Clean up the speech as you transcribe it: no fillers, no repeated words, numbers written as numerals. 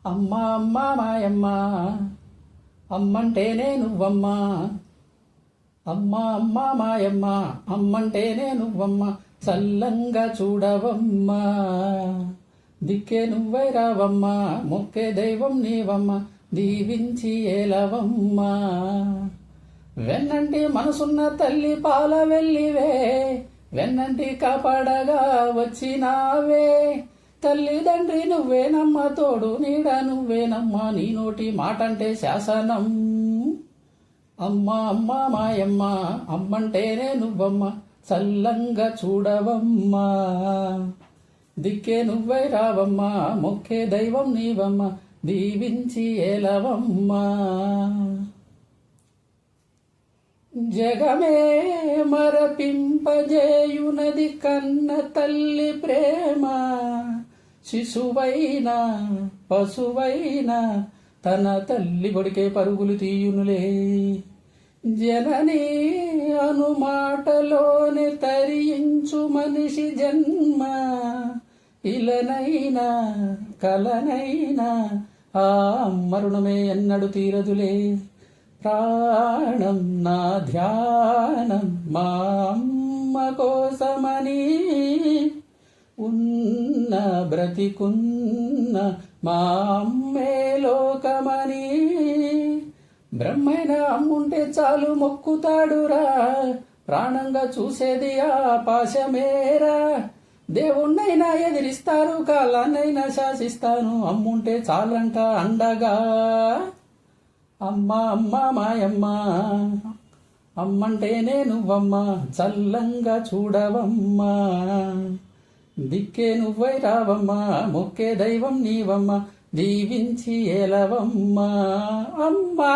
అమ్మా అమ్మా మాయమ్మ అమ్మంటేనే నువ్వమ్మా. అమ్మా అమ్మా మాయమ్మ అమ్మంటేనే నువ్వమ్మ. చల్లంగా చూడవమ్మా, దిక్కే నువ్వై రావమ్మా. మొక్కే దైవం నీవమ్మ, దీవించి ఏలవమ్మా. వెన్నంటి మనసున్న తల్లి పాల వెళ్ళివే, వెన్నంటి కాపాడగా వచ్చినావే. తల్లిదండ్రి నువ్వేనమ్మ, తోడు నీడ నువ్వేనమ్మా. నీ నోటి మాటంటే శాసనం. అమ్మా అమ్మా మాయమ్మ అమ్మంటేనే నువ్వమ్మ. చల్లంగా చూడవమ్మా, దిక్కే నువ్వై రావమ్మా. మొక్కే దైవం నీవమ్మ, దీవించి ఏలవమ్మా. జగమే మరపింపజేయునది కన్న తల్లి ప్రేమ. శిశువైనా పశువైనా తన తల్లి బడికే పరుగులు తీయునులే. జనని అనుమాటలోనే తరించు మనిషి జన్మ. ఇలనైనా కలనైనా ఆ మరుణమే ఎన్నడు తీరదులే. ప్రాణం నా ధ్యానం మా అమ్మ కోసమని, ఉన్న బ్రతికున్న మా అమ్మే లోకమని. బ్రహ్మైన అమ్ముంటే చాలు మొక్కుతాడురా, ప్రాణంగా చూసేది ఆ పాశమేరా. దేవుణ్ణైనా ఎదిరిస్తారు, కాలాన్నైనా శాసిస్తాను, అమ్ముంటే చాలంట అండగా. అమ్మా అమ్మా మాయమ్మ అమ్మంటేనే నువ్వమ్మ. చల్లంగా చూడవమ్మా, దిక్కే నువ్వై రావమ్మా. మొక్కే దైవం నీవమ్మ, దీవించి ఏలవమ్మా. అమ్మా.